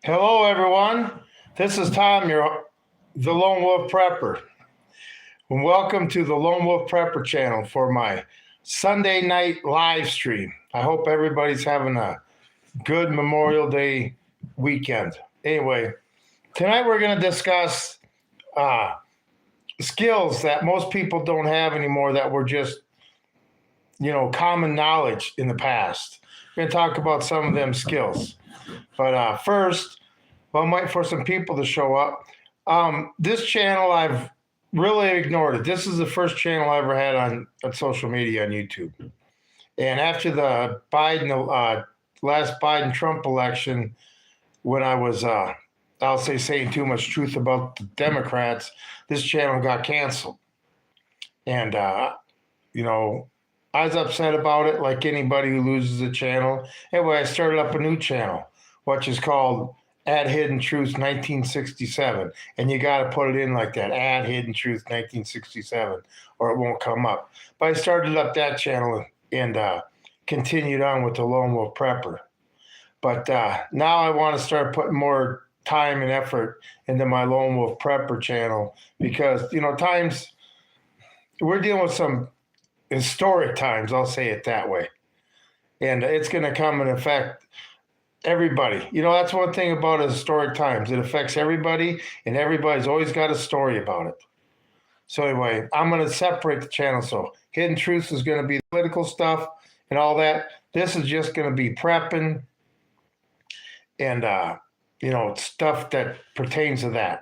Hello, everyone. This is Tom, the Lone Wolf Prepper. And welcome to the Lone Wolf Prepper channel for my Sunday night live stream. I hope everybody's having a good Memorial Day weekend. Anyway, tonight we're going to discuss uh, skills that most people don't have anymore that were just, common knowledge in the past. We're going to talk about some of them skills. But first, well, I'm waiting for some people to show up. This channel, I've really ignored it. This is the first channel I ever had on social media on YouTube. And after the last Biden Trump election, when I was, I'll say, saying too much truth about the Democrats, this channel got canceled. And, I was upset about it, like anybody who loses a channel. Anyway, I started up a new channel, which is called Add Hidden Truths 1967. And you got to put it in like that, Add Hidden Truth 1967, or it won't come up. But I started up that channel and continued on with the Lone Wolf Prepper. But now I want to start putting more time and effort into my Lone Wolf Prepper channel because, times we're dealing with some historic times, I'll say it that way. And it's going to come and affect everybody. That's one thing about historic times. It affects everybody, and everybody's always got a story about it. So anyway, I'm going to separate the channel. So Hidden Truths is going to be political stuff and all that. This is just going to be prepping and, stuff that pertains to that.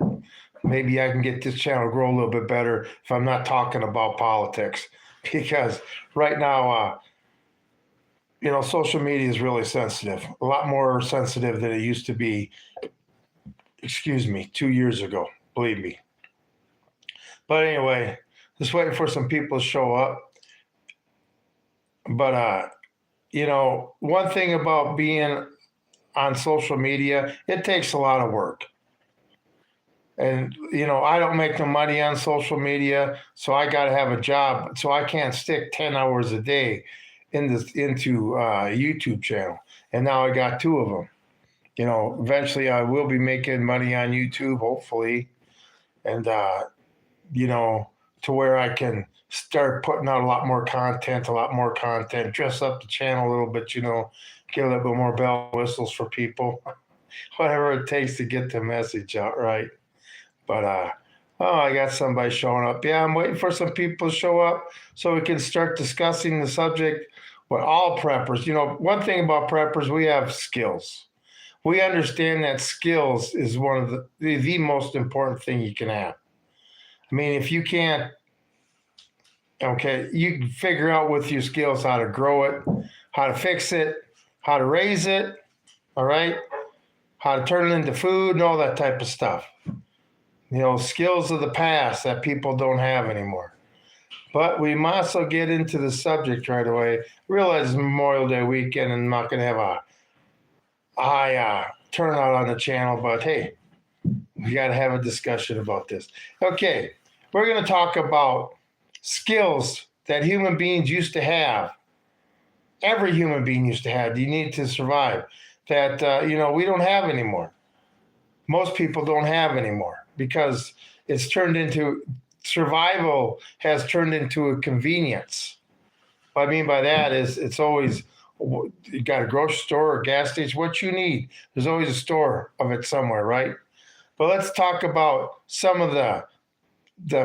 Maybe I can get this channel to grow a little bit better if I'm not talking about politics. Because right now, social media is really sensitive, a lot more sensitive than it used to be, 2 years ago, believe me. But anyway, just waiting for some people to show up. But, one thing about being on social media, it takes a lot of work. And, I don't make no money on social media, so I got to have a job. So I can't stick 10 hours a day into a YouTube channel. And now I got two of them. Eventually I will be making money on YouTube, hopefully. And, to where I can start putting out a lot more content, dress up the channel a little bit, get a little bit more bell whistles for people, whatever it takes to get the message out right. But, I got somebody showing up. Yeah, I'm waiting for some people to show up so we can start discussing the subject. But all preppers, one thing about preppers, we have skills. We understand that skills is one of the most important thing you can have. I mean, if you can't, you can figure out with your skills how to grow it, how to fix it, how to raise it, all right? How to turn it into food and all that type of stuff. Skills of the past that people don't have anymore. But we might also get into the subject right away. Realize it's Memorial Day weekend and I'm not going to have a high turnout on the channel, but hey, we got to have a discussion about this. Okay, we're going to talk about skills that human beings used to have. Every human being used to have. You need to survive. That, we don't have anymore. Most people don't have anymore because it's turned into survival has turned into a convenience. What I mean by that is it's always you got a grocery store or gas station, what you need. There's always a store of it somewhere, right? But let's talk about some of the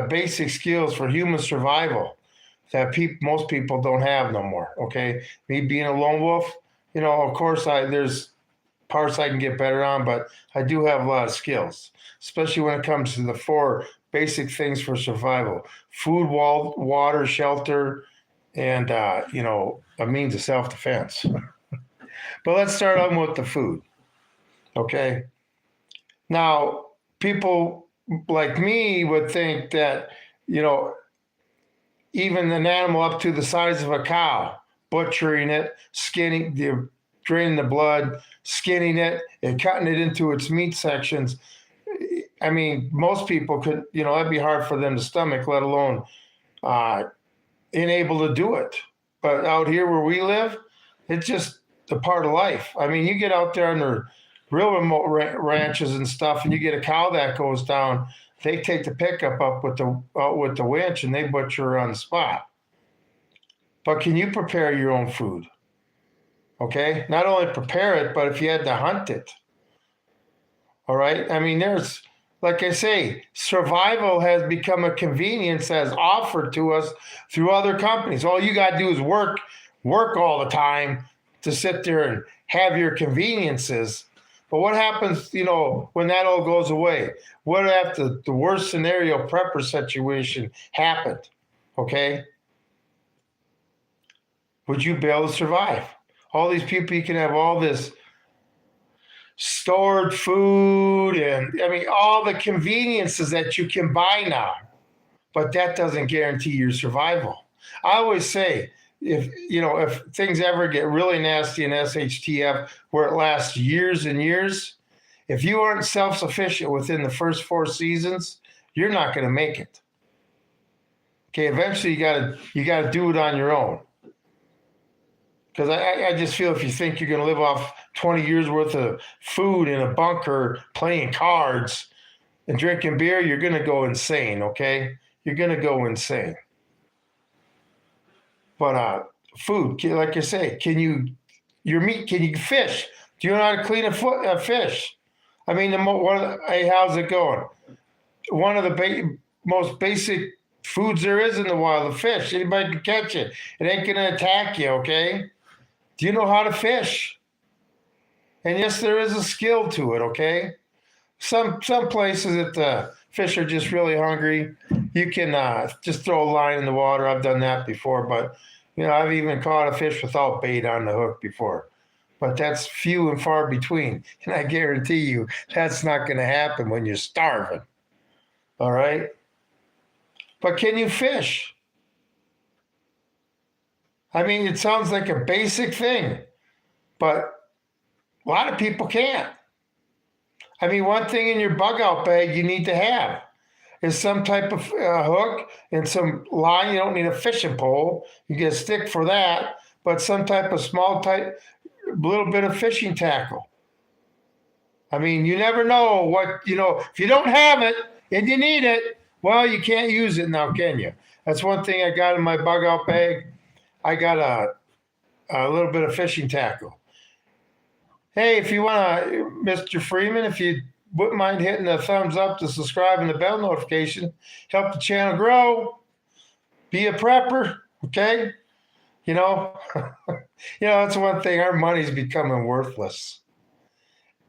basic skills for human survival that most people don't have no more. Okay, me being a lone wolf, of course there's parts I can get better on, but I do have a lot of skills, especially when it comes to the 4 basic things for survival: food, water, shelter, and, a means of self-defense. But let's start on with the food, okay? Now, people like me would think that, even an animal up to the size of a cow, butchering it, draining the blood, skinning it, and cutting it into its meat sections. I mean, most people could, that'd be hard for them to stomach, let alone unable to do it. But out here where we live, it's just a part of life. I mean, you get out there on the real remote ranches and stuff, and you get a cow that goes down, they take the pickup up with the winch and they butcher her on the spot. But can you prepare your own food? Okay, not only prepare it, but if you had to hunt it. All right. I mean, there's, like I say, survival has become a convenience that's offered to us through other companies. All you got to do is work all the time to sit there and have your conveniences. But what happens, when that all goes away? What if the worst scenario prepper situation happened? Okay. Would you be able to survive? All these people, you can have all this stored food and all the conveniences that you can buy now, but that doesn't guarantee your survival. I always say, if things ever get really nasty in SHTF where it lasts years and years, if you aren't self-sufficient within the first 4 seasons, you're not going to make it. Okay, eventually you got to do it on your own. Because I just feel if you think you're going to live off 20 years worth of food in a bunker, playing cards and drinking beer, you're going to go insane, okay? You're going to go insane. But food, like I say, can you fish? Do you know how to clean a fish? I mean, hey, how's it going? One of the most basic foods there is in the wild, the fish. Anybody can catch it. It ain't going to attack you, okay? Do you know how to fish? And yes, there is a skill to it, okay? Some places that the fish are just really hungry, you can just throw a line in the water. I've done that before, but I've even caught a fish without bait on the hook before. But that's few and far between. And I guarantee you that's not going to happen when you're starving. All right? But can you fish? I mean, it sounds like a basic thing, but a lot of people can't. I mean, one thing in your bug out bag you need to have is some type of hook and some line. You don't need a fishing pole. You get a stick for that, but some type of little bit of fishing tackle. I mean, you never know what, if you don't have it and you need it, well, you can't use it now, can you? That's one thing I got in my bug out bag. I got a little bit of fishing tackle. Hey, if you want to, Mr. Freeman, if you wouldn't mind hitting the thumbs up to subscribe and the bell notification, help the channel grow. Be a prepper, okay? That's one thing. Our money's becoming worthless.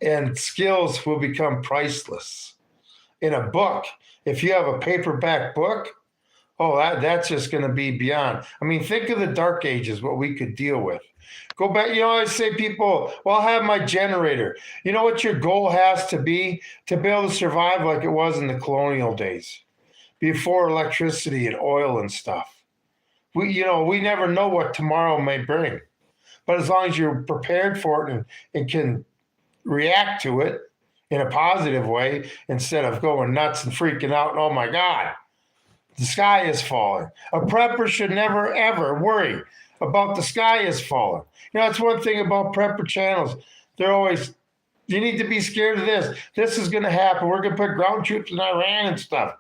And skills will become priceless. In a book, if you have a paperback book, that's just going to be beyond. I mean, think of the dark ages, what we could deal with. Go back, I say people, well, I'll have my generator. You know what your goal has to be able to survive like it was in the colonial days, before electricity and oil and stuff. We never know what tomorrow may bring. But as long as you're prepared for it and can react to it in a positive way, instead of going nuts and freaking out, and, oh my God, the sky is falling. A prepper should never, ever worry about the sky is falling. That's one thing about prepper channels. They're always, you need to be scared of this. This is going to happen. We're going to put ground troops in Iran and stuff.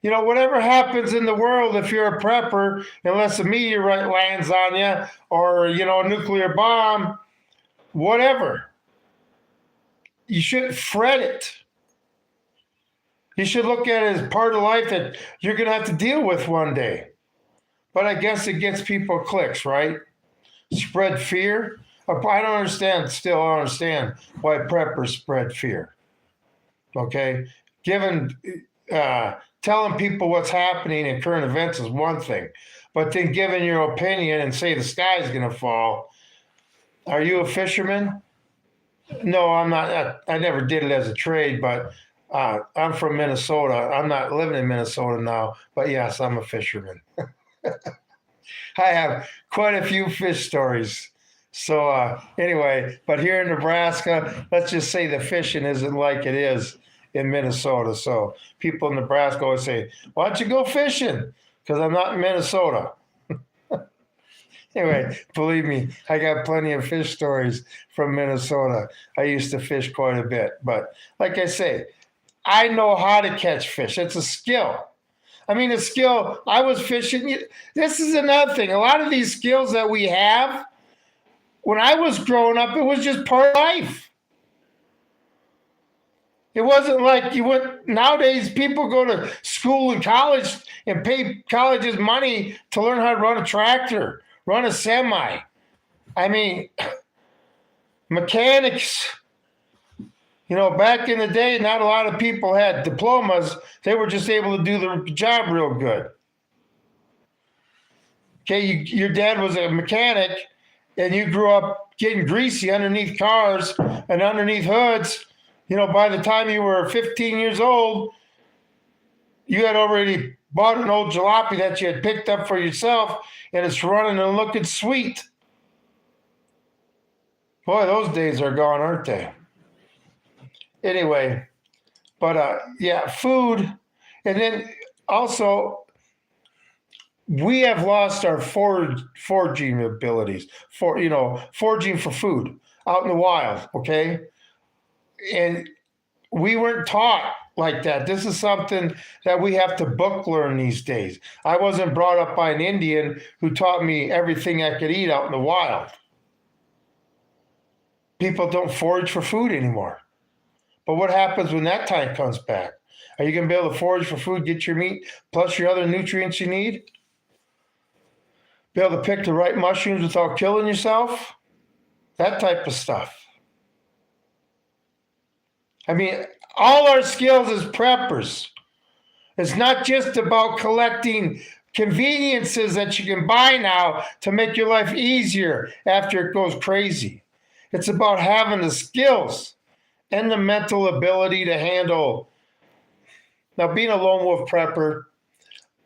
Whatever happens in the world, if you're a prepper, unless a meteorite lands on you or, a nuclear bomb, whatever, you shouldn't fret it. You should look at it as part of life that you're going to have to deal with one day. But I guess it gets people clicks, right? Spread fear. I don't understand why preppers spread fear. Okay? Telling people what's happening in current events is one thing. But then giving your opinion and say the sky is going to fall. Are you a fisherman? No, I'm not. I never did it as a trade, but I'm from Minnesota. I'm not living in Minnesota now, but yes, I'm a fisherman. I have quite a few fish stories. So anyway, but here in Nebraska, let's just say the fishing isn't like it is in Minnesota. So people in Nebraska always say, why don't you go fishing? Because I'm not in Minnesota. Anyway, believe me, I got plenty of fish stories from Minnesota. I used to fish quite a bit. But like I say, I know how to catch fish. It's a skill. I mean, a skill. I was fishing. This is another thing. A lot of these skills that we have, when I was growing up, it was just part of life. It wasn't like you went. Nowadays, people go to school and college and pay colleges money to learn how to run a tractor, run a semi. I mean, mechanics. Back in the day, not a lot of people had diplomas. They were just able to do the job real good. Okay, your dad was a mechanic, and you grew up getting greasy underneath cars and underneath hoods. By the time you were 15 years old, you had already bought an old jalopy that you had picked up for yourself, and it's running and looking sweet. Boy, those days are gone, aren't they? Anyway, but yeah, food. And then also, we have lost our foraging abilities, foraging for food out in the wild, okay? And we weren't taught like that. This is something that we have to book learn these days. I wasn't brought up by an Indian who taught me everything I could eat out in the wild. People don't forage for food anymore. But what happens when that time comes back? Are you going to be able to forage for food, get your meat, plus your other nutrients you need? Be able to pick the right mushrooms without killing yourself? That type of stuff. I mean, all our skills as preppers, it's not just about collecting conveniences that you can buy now to make your life easier after it goes crazy. It's about having the skills and the mental ability to handle. Now, being a lone wolf prepper,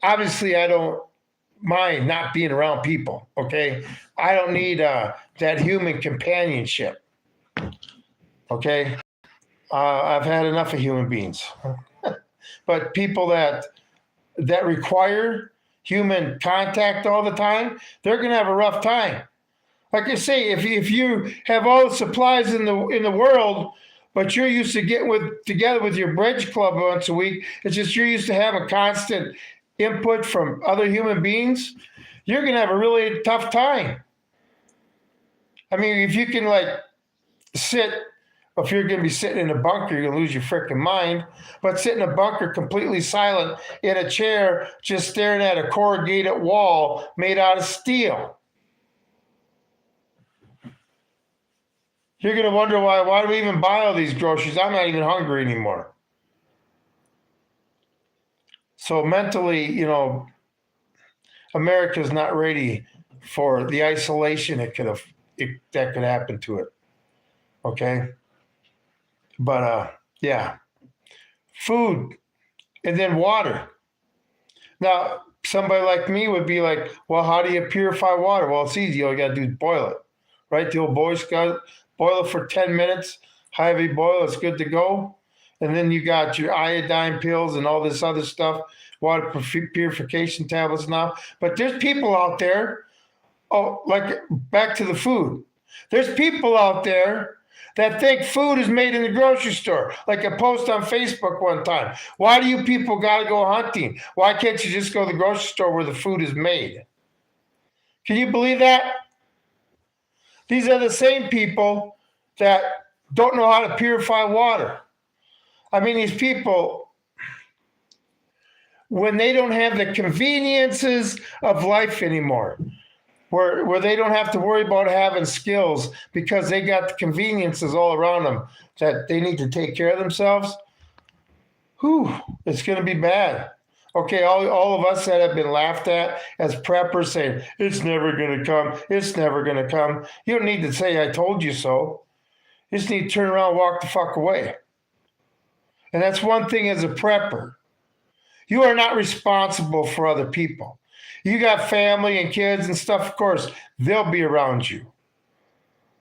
obviously I don't mind not being around people, okay? I don't need that human companionship, okay? I've had enough of human beings. But people that require human contact all the time, they're going to have a rough time. Like I say, if you have all the supplies in the world, but you're used to getting together with your bridge club once a week, it's just you're used to having constant input from other human beings, you're going to have a really tough time. I mean, if you can if you're going to be sitting in a bunker, you're going to lose your freaking mind. But sit in a bunker completely silent in a chair, just staring at a corrugated wall made out of steel. You're going to wonder why do we even buy all these groceries? I'm not even hungry anymore. So mentally, America's not ready for the isolation that could happen to it. Okay? But yeah. Food and then water. Now, somebody like me would be like, well, how do you purify water? Well, it's easy. All you got to do is boil it. Right? The old Boy Scout. Boil it for 10 minutes, heavy boil, it's good to go. And then you got your iodine pills and all this other stuff, water purification tablets now. But there's people out there, like back to the food. There's people out there that think food is made in the grocery store. Like a post on Facebook one time. Why do you people got to go hunting? Why can't you just go to the grocery store where the food is made? Can you believe that? These are the same people that don't know how to purify water. I mean, these people, when they don't have the conveniences of life anymore, where they don't have to worry about having skills because they got the conveniences all around them that they need to take care of themselves, it's going to be bad. Okay, all of us that have been laughed at as preppers saying, it's never going to come, it's never going to come. You don't need to say, I told you so. You just need to turn around and walk the fuck away. And that's one thing as a prepper. You are not responsible for other people. You got family and kids and stuff, of course, they'll be around you.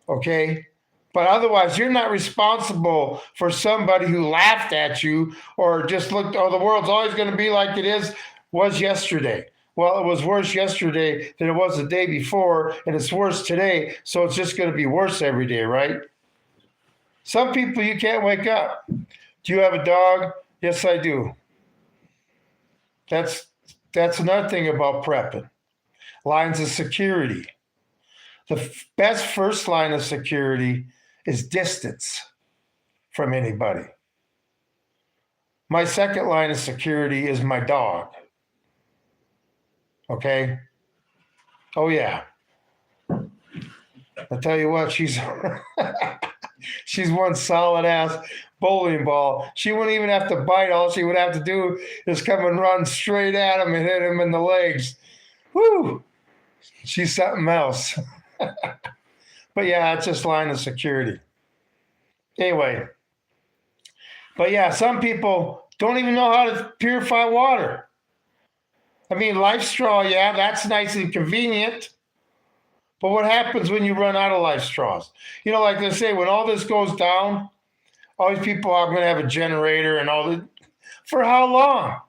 Okay? But otherwise, you're not responsible for somebody who laughed at you or just looked, the world's always going to be like was yesterday. Well, it was worse yesterday than it was the day before, and it's worse today, so it's just going to be worse every day, right? Some people you can't wake up. Do you have a dog? Yes, I do. That's that's another thing about prepping. Lines of security. The best first line of security is distance from anybody. My second line of security is my dog. Okay? Oh yeah. I tell you what, she's she's one solid ass bowling ball. She wouldn't even have to bite. All she would have to do is come and run straight at him and hit him in the legs. Woo! She's something else. But yeah, it's just line of security. Anyway, but yeah, some people don't even know how to purify water. I mean, Life Straw, yeah, that's nice and convenient. But what happens when you run out of Life Straws? You know, like they say, when all this goes down, all these people are going to have a generator and all that. For how long?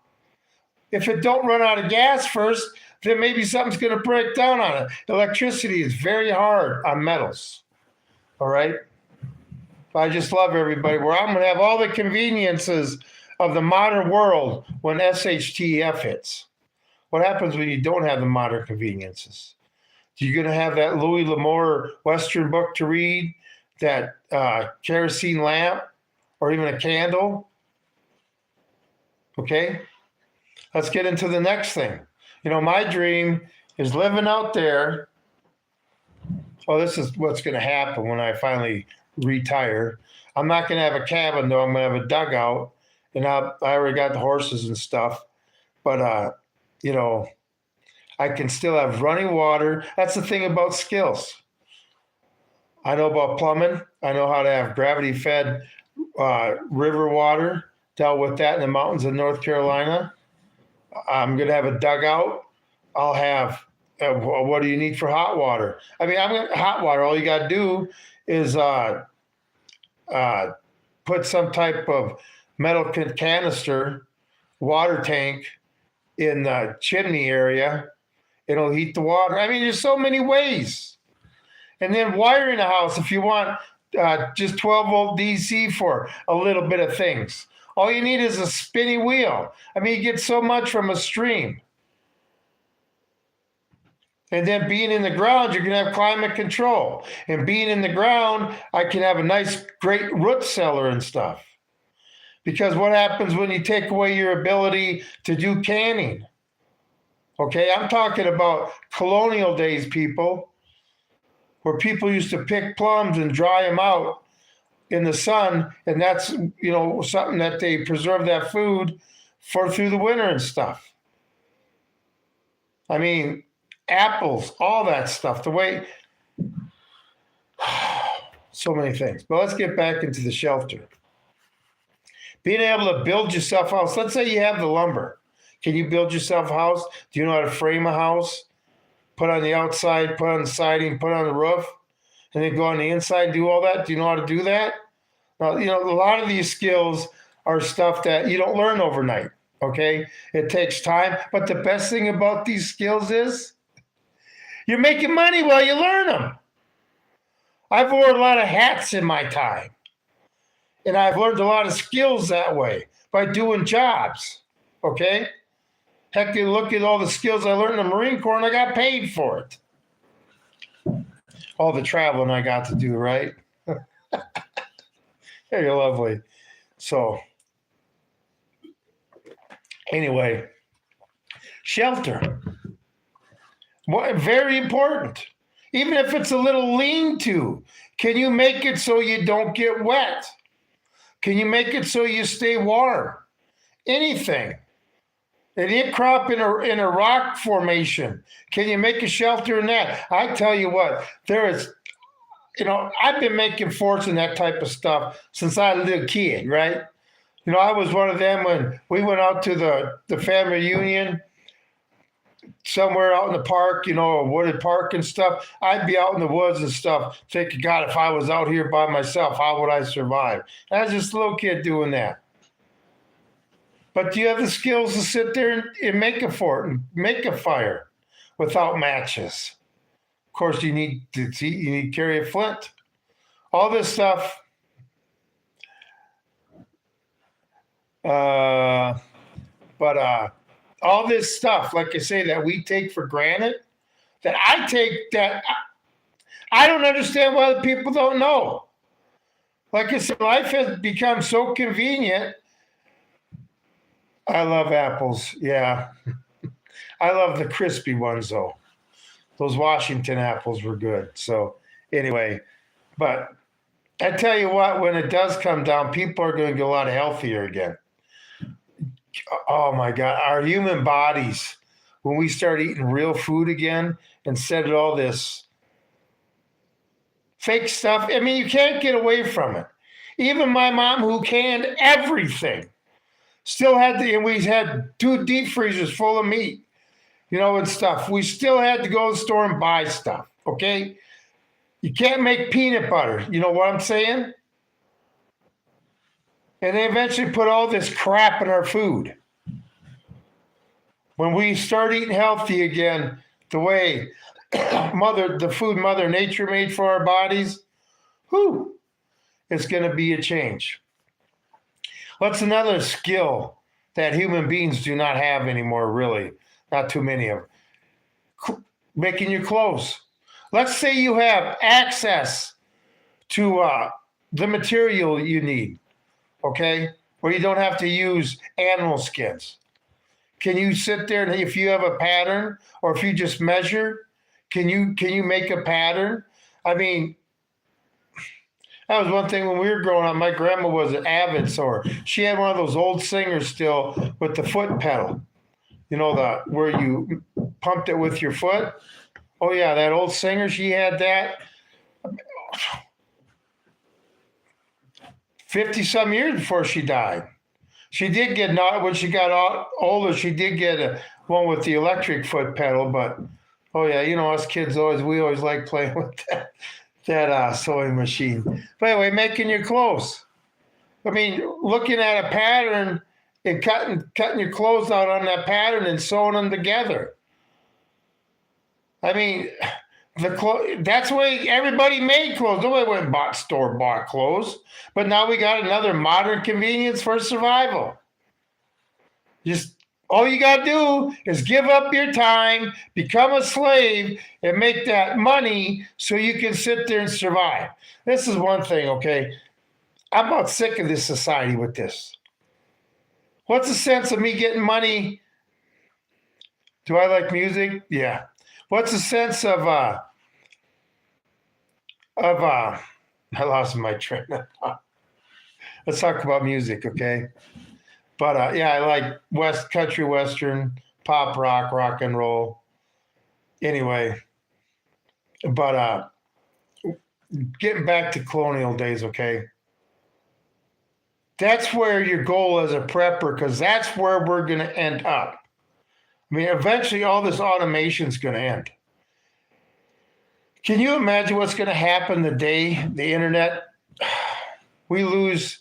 If it don't run out of gas first, then maybe something's going to break down on it. Electricity is very hard on metals. All right? I just love everybody. Where I'm going to have all the conveniences of the modern world when SHTF hits. What happens when you don't have the modern conveniences? You're going to have that Louis L'Amour Western book to read, that kerosene lamp, or even a candle. Okay? Let's get into the next thing. You know, my dream is living out there. Oh, this is what's going to happen when I finally retire. I'm not going to have a cabin, though. I'm going to have a dugout. And I already got the horses and stuff. But, you know, I can still have running water. That's the thing about skills. I know about plumbing. I know how to have gravity-fed river water. Dealt with that in the mountains of North Carolina. I'm going to have a dugout. I'll have, what do you need for hot water? I mean, I'm going to hot water. All you got to do is put some type of metal canister, water tank in the chimney area. It'll heat the water. I mean, there's so many ways. And then wiring a house if you want just 12-volt DC for a little bit of things. All you need is a spinny wheel. I mean, you get so much from a stream. And then being in the ground, you're going to have climate control. And being in the ground, I can have a nice, great root cellar and stuff. Because what happens when you take away your ability to do canning? Okay, I'm talking about colonial days, people, where people used to pick plums and dry them out in the sun, and that's, you know, something that they preserve that food for through the winter and stuff. I mean, apples, all that stuff, the way, so many things. But let's get back into the shelter. Being able to build yourself a house. Let's say you have the lumber. Can you build yourself a house? Do you know how to frame a house? Put on the outside, put on the siding, put on the roof, and then go on the inside and do all that? Do you know how to do that? Now, you know, a lot of these skills are stuff that you don't learn overnight, okay? It takes time. But the best thing about these skills is you're making money while you learn them. I've worn a lot of hats in my time. And I've learned a lot of skills that way by doing jobs, okay? Heck, you look at all the skills I learned in the Marine Corps and I got paid for it. All the traveling I got to do, right? You're lovely. So, anyway, shelter. Very important. Even if it's a little lean-to, can you make it so you don't get wet? Can you make it so you stay warm? Anything. An it crop in a rock formation. Can you make a shelter in that? I tell you what, there is, you know, I've been making forts and that type of stuff since I was a kid, right? You know, I was one of them when we went out to the family reunion somewhere out in the park, you know, a wooded park and stuff. I'd be out in the woods and stuff thinking, God, if I was out here by myself, how would I survive? And I was just a little kid doing that. But do you have the skills to sit there and make a fort and make a fire without matches? Of course, you need to carry a flint. All this stuff. Uh, but all this stuff, like I say, that we take for granted, that I take that I don't understand why the people don't know. Like I said, life has become so convenient. I love apples. Yeah. I love the crispy ones though. Those Washington apples were good. So anyway, but I tell you what, when it does come down, people are going to get a lot healthier again. Oh my God, our human bodies, when we start eating real food again instead of all this fake stuff, I mean, you can't get away from it. Even my mom, who canned everything, still had to, and we had 2 deep freezers full of meat, and stuff. We still had to go to the store and buy stuff, okay? You can't make peanut butter. You know what I'm saying? And they eventually put all this crap in our food. When we start eating healthy again, the way the food Mother Nature made for our bodies, it's going to be a change. What's another skill that human beings do not have anymore, really? Not too many of them. Making your clothes. Let's say you have access to the material you need, okay? Where you don't have to use animal skins. Can you sit there and if you have a pattern or if you just measure, can you make a pattern? I mean, that was one thing when we were growing up. My grandma was an avid sewer. She had one of those old Singers still with the foot pedal. Where you pumped it with your foot. Oh yeah, that old Singer, she had that 50-some years before she died. She did get, when she got older, she did get one with the electric foot pedal, but oh yeah, us kids we always like playing with that sewing machine. But anyway, making your clothes. I mean, looking at a pattern and cutting your clothes out on that pattern and sewing them together. I mean, that's the way everybody made clothes. Nobody went and bought store-bought clothes. But now we got another modern convenience for survival. Just all you got to do is give up your time, become a slave, and make that money so you can sit there and survive. This is one thing, okay? I'm about sick of this society with this. What's the sense of me getting money? Do I like music? Yeah. What's the sense of I lost my train of thought. Let's talk about music, okay? But yeah, I like country western, pop rock and roll. Anyway, but getting back to colonial days, okay? That's where your goal as a prepper, because that's where we're going to end up. I mean, eventually all this automation is going to end. Can you imagine what's going to happen the day the internet, we lose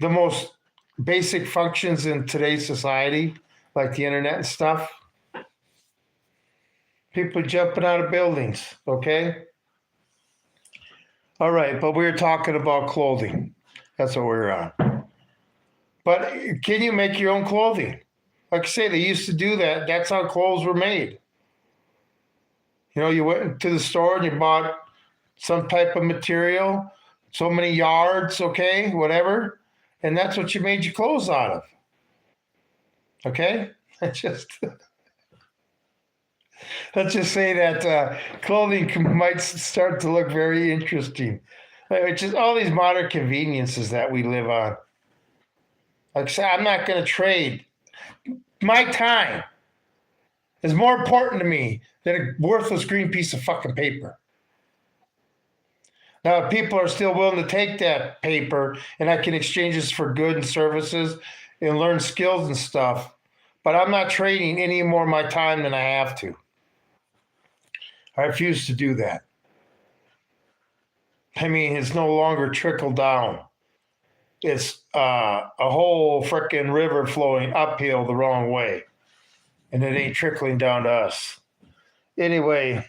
the most basic functions in today's society, like the internet and stuff? People jumping out of buildings, okay? All right, but we were talking about clothing. That's what we're on. But can you make your own clothing? Like I say, they used to do that. That's how clothes were made. You went to the store and you bought some type of material, so many yards, okay, whatever, and that's what you made your clothes out of. Okay? Let's just say that clothing might start to look very interesting. It's just all these modern conveniences that we live on. Like I said, I'm not going to trade. My time is more important to me than a worthless green piece of fucking paper. Now, people are still willing to take that paper and I can exchange this for goods and services and learn skills and stuff, but I'm not trading any more of my time than I have to. I refuse to do that. I mean, it's no longer trickle down. it's a whole frickin' river flowing uphill the wrong way, and it ain't trickling down to us. Anyway,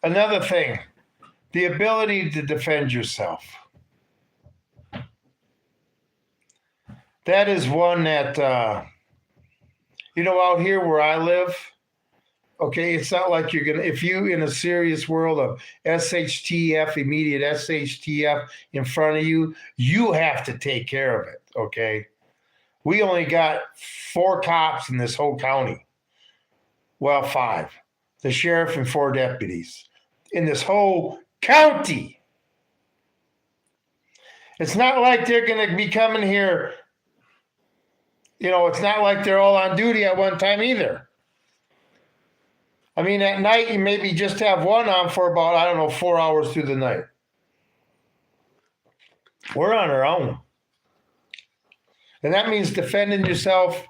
another thing, the ability to defend yourself. That is one that, out here where I live, okay, it's not like you're going to, if you in a serious world of SHTF, immediate SHTF in front of you, you have to take care of it, okay? We only got 4 cops in this whole county. Well, 5. The sheriff and 4 deputies in this whole county. It's not like they're going to be coming here. It's not like they're all on duty at one time either. I mean, at night, you maybe just have one on for about, 4 hours through the night. We're on our own. And that means defending yourself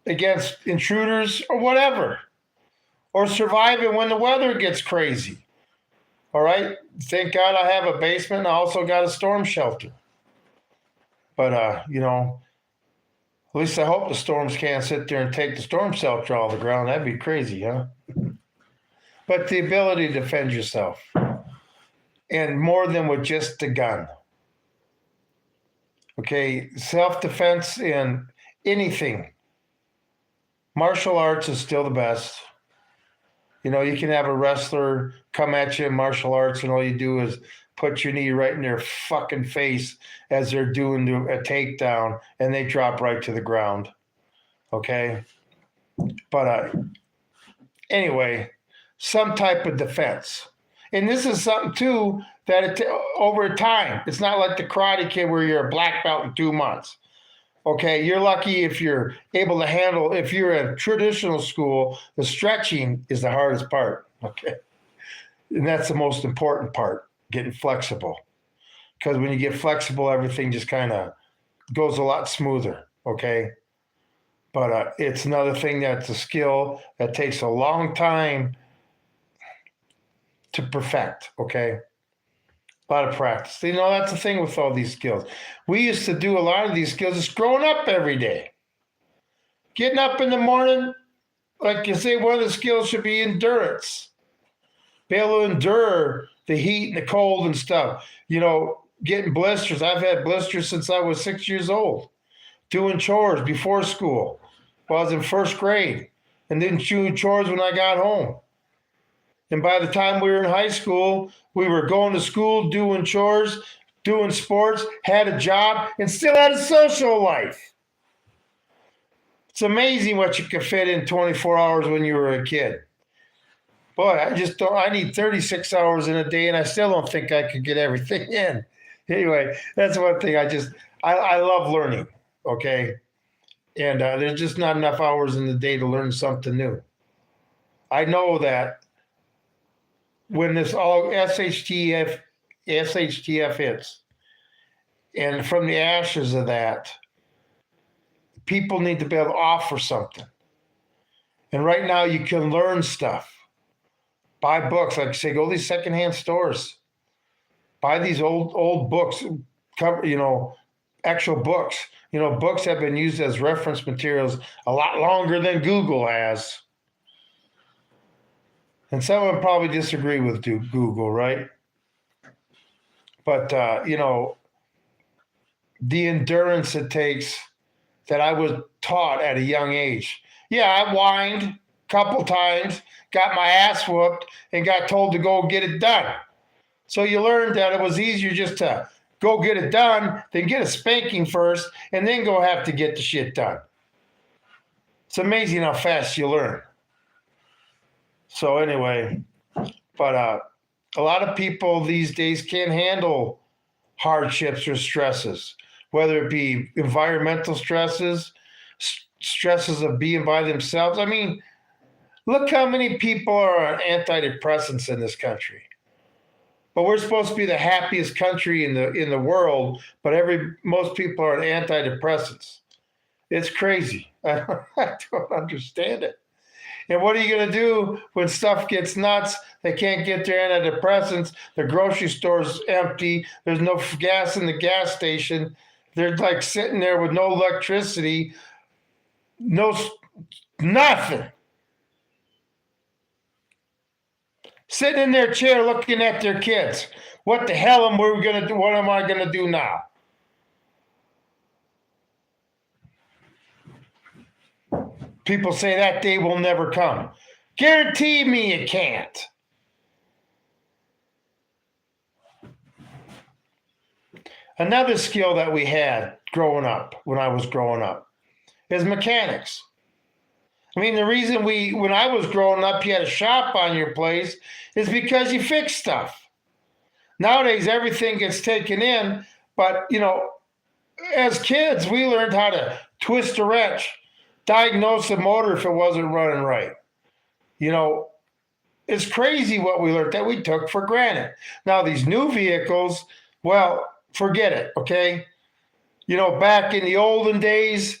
against intruders or whatever, or surviving when the weather gets crazy. All right? Thank God I have a basement. I also got a storm shelter. But, at least I hope the storms can't sit there and take the storm shelter off the ground. That'd be crazy, huh? But the ability to defend yourself. And more than with just a gun. Okay, self-defense in anything. Martial arts is still the best. You can have a wrestler come at you in martial arts and all you do is put your knee right in their fucking face as they're doing a takedown and they drop right to the ground. Okay? But anyway, some type of defense. And this is something, too, that over time, it's not like the Karate Kid where you're a black belt in 2 months. Okay, you're lucky if you're able to handle, if you're in traditional school, the stretching is the hardest part. Okay. And that's the most important part, getting flexible. Because when you get flexible, everything just kind of goes a lot smoother. Okay. But it's another thing that's a skill that takes a long time to perfect. Okay. A lot of practice. That's the thing with all these skills. We used to do a lot of these skills just growing up every day. Getting up in the morning, like you say, one of the skills should be endurance. Be able to endure the heat and the cold and stuff. Getting blisters. I've had blisters since I was 6 years old. Doing chores before school while I was in first grade. And then doing chores when I got home. And by the time we were in high school, we were going to school, doing chores, doing sports, had a job, and still had a social life. It's amazing what you can fit in 24 hours when you were a kid. Boy, I need 36 hours in a day, and I still don't think I could get everything in. Anyway, that's one thing I love learning, okay? And there's just not enough hours in the day to learn something new. I know that when this all SHTF hits, and from the ashes of that, people need to be able to offer something. And right now you can learn stuff. Buy books, like I say, go to these secondhand stores. Buy these old books, actual books. Books have been used as reference materials a lot longer than Google has. And someone probably disagree with Google, right? But, the endurance it takes that I was taught at a young age. Yeah, I whined a couple times, got my ass whooped, and got told to go get it done. So you learned that it was easier just to go get it done than get a spanking first and then go have to get the shit done. It's amazing how fast you learn. So anyway, but a lot of people these days can't handle hardships or stresses, whether it be environmental stresses, stresses of being by themselves. I mean, look how many people are on antidepressants in this country. But we're supposed to be the happiest country in the world, but most people are on antidepressants. It's crazy. I don't understand it. And what are you going to do when stuff gets nuts? They can't get their antidepressants. The grocery store's empty. There's no gas in the gas station. They're like sitting there with no electricity, nothing. Sitting in their chair looking at their kids. What the hell am we gonna do? What am I gonna do now? People say that day will never come. Guarantee me it can't. Another skill that we had growing up, when I was growing up, is mechanics. I mean, the reason when I was growing up, you had a shop on your place is because you fix stuff. Nowadays, everything gets taken in, but, as kids, we learned how to twist a wrench, diagnose a motor if it wasn't running right. It's crazy what we learned that we took for granted. Now, these new vehicles, well, forget it, okay? Back in the olden days,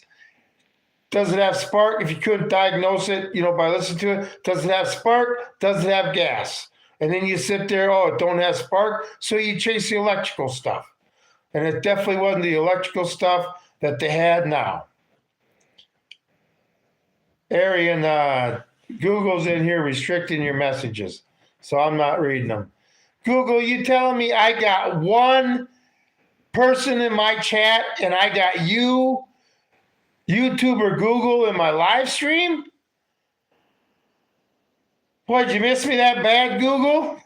does it have spark? If you couldn't diagnose it, by listening to it, does it have spark? Does it have gas? And then you sit there, oh, it don't have spark, so you chase the electrical stuff. And it definitely wasn't the electrical stuff that they had now. Arian, Google's in here restricting your messages, so I'm not reading them. Google, you telling me I got one person in my chat and I got you, YouTube or Google, in my live stream? What, did you miss me that bad, Google?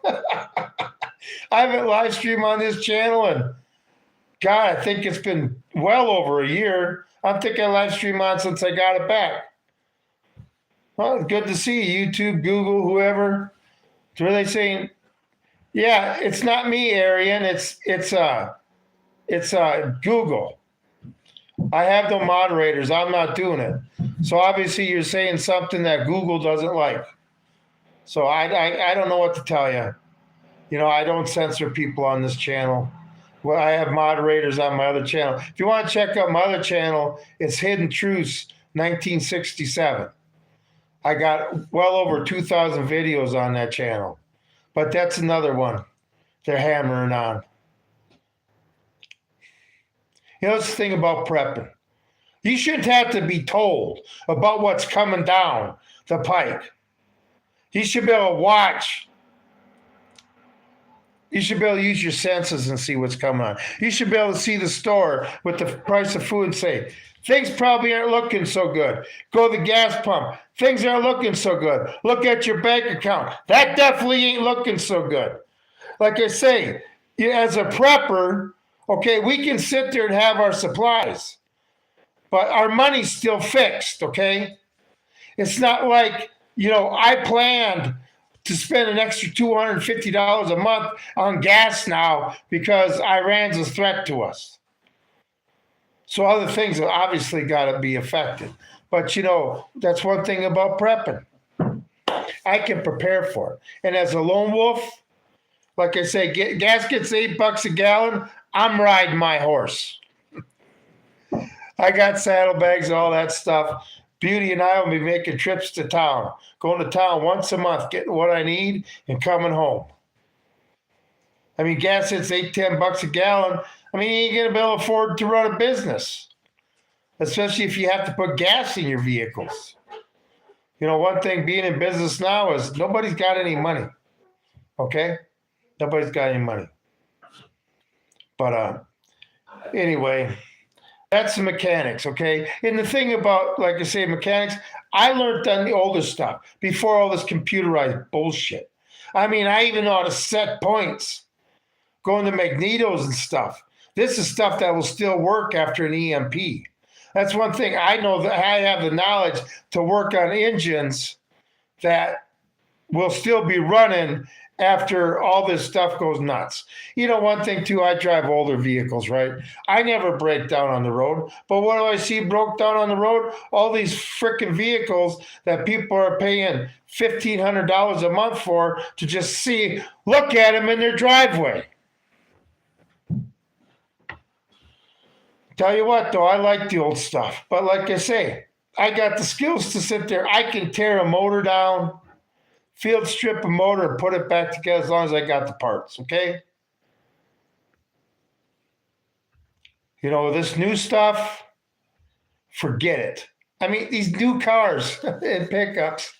I haven't live streamed on this channel, and God, I think it's been well over a year. I think I live stream on since I got it back. Well, good to see you, YouTube, Google, whoever. So are they saying? Yeah, it's not me, Arian. It's Google. I have no moderators. I'm not doing it. So obviously you're saying something that Google doesn't like. So I don't know what to tell you. I don't censor people on this channel. Well, I have moderators on my other channel. If you want to check out my other channel, it's Hidden Truths 1967. I got well over 2,000 videos on that channel. But that's another one they're hammering on. That's the thing about prepping. You shouldn't have to be told about what's coming down the pike. You should be able to watch. You should be able to use your senses and see what's coming on. You should be able to see the store with the price of food and say, things probably aren't looking so good. Go to the gas pump. Things aren't looking so good. Look at your bank account. That definitely ain't looking so good. Like I say, as a prepper, okay, we can sit there and have our supplies, but our money's still fixed, okay? It's not like, I planned to spend an extra $250 a month on gas now because Iran's a threat to us. So other things have obviously got to be affected. But, that's one thing about prepping. I can prepare for it. And as a lone wolf, like I say, gas gets $8 a gallon, I'm riding my horse. I got saddlebags and all that stuff. Beauty and I will be making trips to town, going to town once a month, getting what I need and coming home. I mean, gas hits $8-10 a gallon. I mean, you ain't going to be able to afford to run a business, especially if you have to put gas in your vehicles. One thing being in business now is nobody's got any money. Okay? Nobody's got any money. But anyway, that's the mechanics, okay? And the thing about, like I say, mechanics, I learned on the older stuff before all this computerized bullshit. I mean, I even know how to set points, going to magnetos and stuff. This is stuff that will still work after an EMP. That's one thing I know, that I have the knowledge to work on engines that will still be running after all this stuff goes nuts. One thing too, I drive older vehicles, right? I never break down on the road, but what do I see broke down on the road? All these freaking vehicles that people are paying $1,500 a month for to just look at them in their driveway. Tell you what, though, I like the old stuff. But like I say, I got the skills to sit there. I can tear a motor down, field strip a motor, and put it back together as long as I got the parts, okay? This new stuff, forget it. I mean, these new cars and pickups,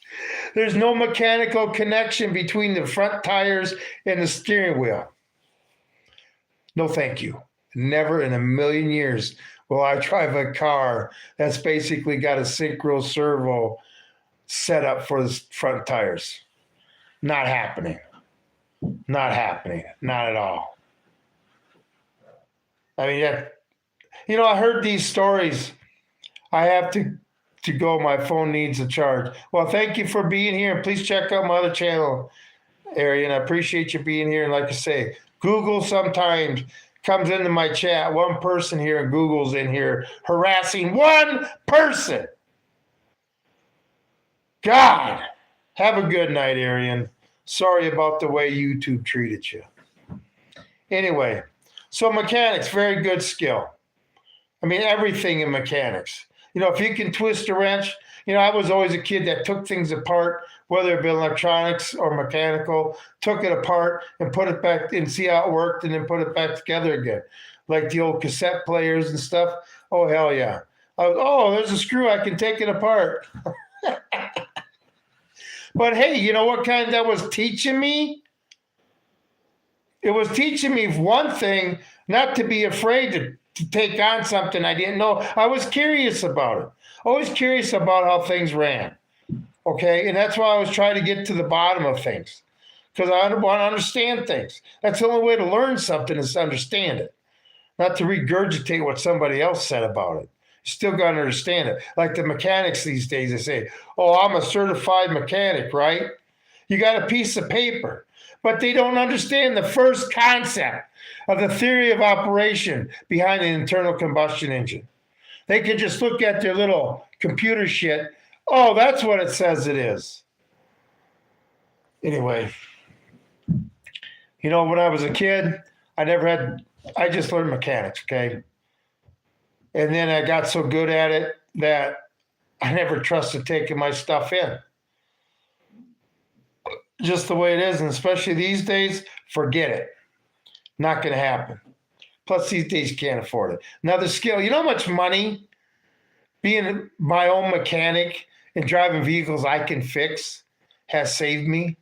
there's no mechanical connection between the front tires and the steering wheel. No, thank you. Never in a million years will I drive a car that's basically got a synchro servo set up for the front tires. Not happening. Not happening. Not at all. I mean, I heard these stories. I have to go. My phone needs a charge. Well, thank you for being here. Please check out my other channel, Arian. I appreciate you being here. And like I say, Google sometimes comes into my chat. One person here and Google's in here harassing one person. God, have a good night, Arian. Sorry about the way YouTube treated you. Anyway, so mechanics, very good skill. I mean, everything in mechanics. If you can twist a wrench, I was always a kid that took things apart, whether it be electronics or mechanical, took it apart and put it back and see how it worked and then put it back together again. Like the old cassette players and stuff. Oh, hell yeah. There's a screw. I can take it apart. But hey, you know what kind that was teaching me? It was teaching me one thing, not to be afraid to take on something I didn't know. I was curious about it. Always curious about how things ran. Okay, and that's why I was trying to get to the bottom of things, because I want to understand things. That's the only way to learn something, is to understand it, not to regurgitate what somebody else said about it. You still got to understand it. Like the mechanics these days, they say, "Oh, I'm a certified mechanic," right? You got a piece of paper, but they don't understand the first concept of the theory of operation behind an internal combustion engine. They can just look at their little computer shit. Oh, that's what it says it is. Anyway, when I was a kid, I just learned mechanics, okay? And then I got so good at it that I never trusted taking my stuff in. Just the way it is, and especially these days, forget it. Not going to happen. Plus, these days you can't afford it. Now, the skill, you know how much money being my own mechanic and driving vehicles I can fix has saved me?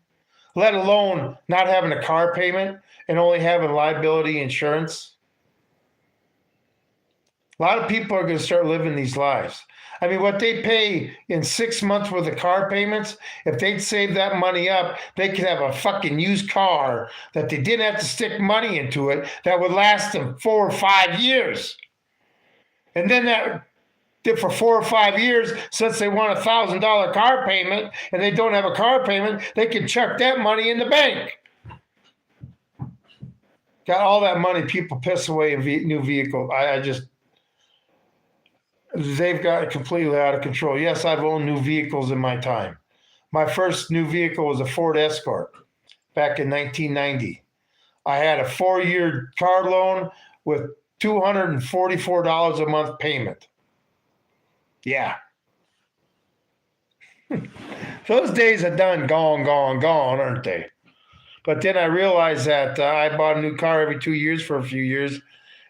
Let alone not having a car payment and only having liability insurance. A lot of people are going to start living these lives. I mean, what they pay in 6 months worth of car payments, if they'd save that money up, they could have a fucking used car that they didn't have to stick money into it that would last them 4 or 5 years. And then that for 4 or 5 years, since they want $1,000 car payment and they don't have a car payment, they can chuck that money in the bank. Got all that money people piss away in new vehicles. They've got it completely out of control. Yes, I've owned new vehicles in my time. My first new vehicle was a Ford Escort back in 1990. I had a 4-year car loan with $244 a month payment. Yeah. Those days are done, gone, aren't they? But then I realized that I bought a new car every 2 years for a few years,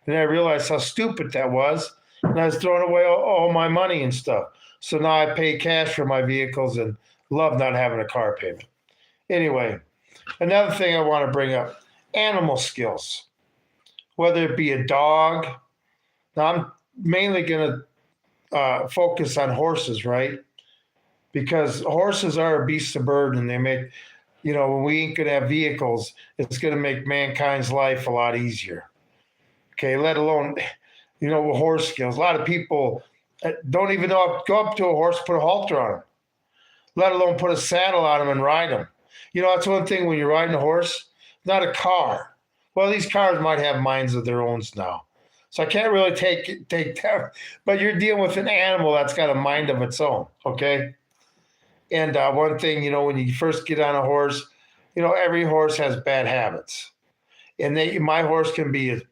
and I realized how stupid that was. And I was throwing away all my money and stuff. So now I pay cash for my vehicles and love not having a car payment. Anyway, another thing I want to bring up, animal skills. Whether it be a dog. Now I'm mainly going to focus on horses, right? Because horses are a beast of burden. They make, when we ain't going to have vehicles, it's going to make mankind's life a lot easier. Okay, let alone... horse skills. A lot of people don't even know how to go up to a horse, put a halter on them, let alone put a saddle on them and ride them. That's one thing when you're riding a horse, not a car. Well, these cars might have minds of their own now. So I can't really take that. But you're dealing with an animal that's got a mind of its own, okay? And one thing, when you first get on a horse, every horse has bad habits. And my horse can be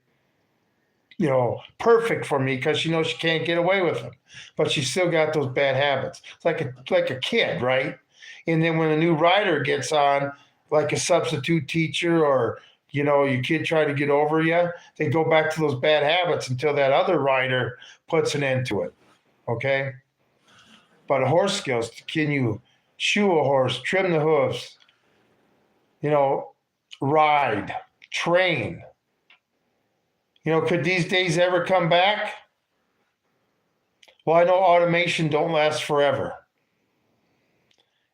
perfect for me because she knows she can't get away with them, but she's still got those bad habits. It's like a kid, right? And then when a new rider gets on, like a substitute teacher or your kid tried to get over you, they go back to those bad habits until that other rider puts an end to it. Okay? But horse skills, can you shoe a horse, trim the hooves, ride, train? Could these days ever come back? Well, I know automation don't last forever.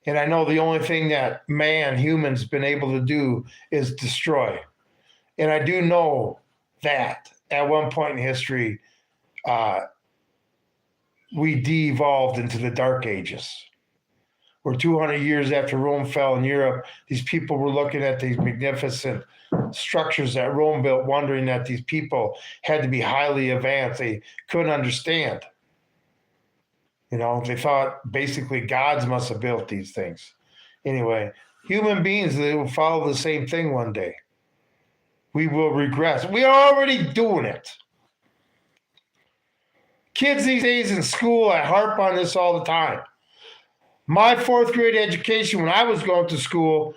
And I know the only thing that humans, been able to do is destroy. And I do know that at one point in history, we de-evolved into the Dark Ages. Where 200 years after Rome fell in Europe, these people were looking at these magnificent structures that Rome built, wondering that these people had to be highly advanced. They couldn't understand. They thought basically gods must have built these things. Anyway, human beings, they will follow the same thing one day. We will regress. We are already doing it. Kids these days in school, I harp on this all the time. My fourth grade education when I was going to school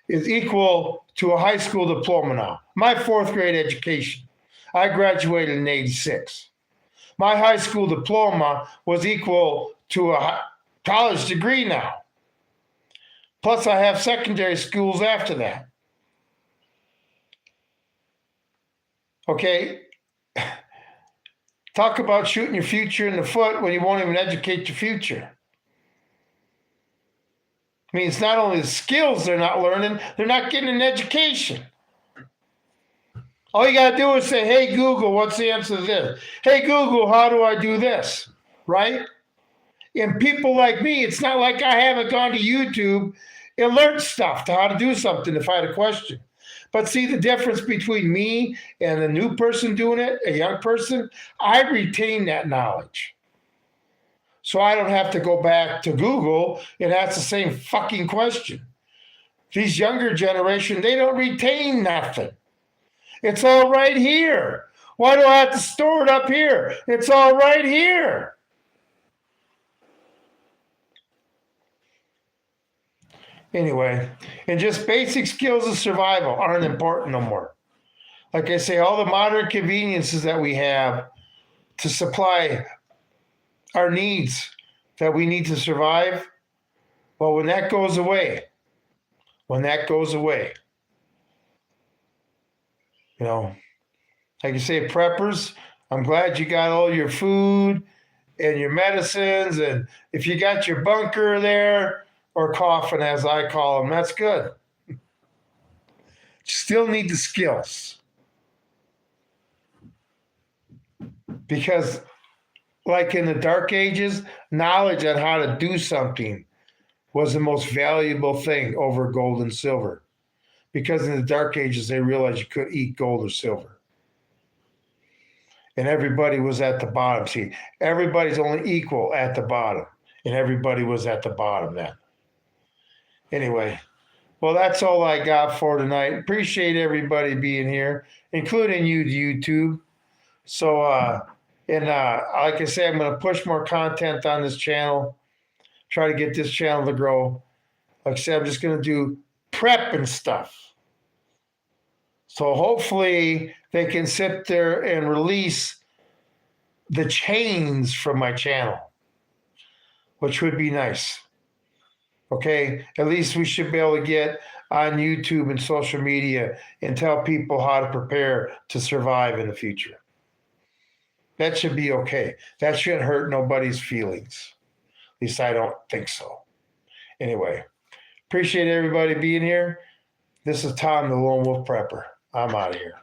is equal to a high school diploma now. My fourth grade education. I graduated in 86. My high school diploma was equal to a college degree now. Plus, I have secondary schools after that. Okay? Talk about shooting your future in the foot when you won't even educate your future. I mean, it's not only the skills they're not learning, they're not getting an education. All you got to do is say, hey, Google, what's the answer to this? Hey, Google, how do I do this? Right? And people like me, it's not like I haven't gone to YouTube and learned stuff to how to do something if I had a question. But see the difference between me and a new person doing it, a young person? I retain that knowledge. So I don't have to go back to Google and ask the same fucking question. These younger generation, they don't retain nothing. It's all right here. Why do I have to store it up here? It's all right here. Anyway, and just basic skills of survival aren't important no more. Like I say, all the modern conveniences that we have to supply our needs that we need to survive, well, when that goes away, like you say, preppers, I'm glad you got all your food and your medicines, and if you got your bunker there, or coffin as I call them, that's good. Still need the skills. Because like in the Dark Ages, knowledge on how to do something was the most valuable thing over gold and silver. Because in the Dark Ages, they realized you couldn't eat gold or silver. And everybody was at the bottom. See, everybody's only equal at the bottom. And everybody was at the bottom then. Anyway, well, that's all I got for tonight. Appreciate everybody being here, including you, YouTube. So, like I say, I'm going to push more content on this channel, try to get this channel to grow. Like I said, I'm just going to do prep and stuff. So hopefully they can sit there and release the chains from my channel, which would be nice. Okay, at least we should be able to get on YouTube and social media and tell people how to prepare to survive in the future. That should be okay. That shouldn't hurt nobody's feelings. At least I don't think so. Anyway, appreciate everybody being here. This is Tom, the Lone Wolf Prepper. I'm out of here.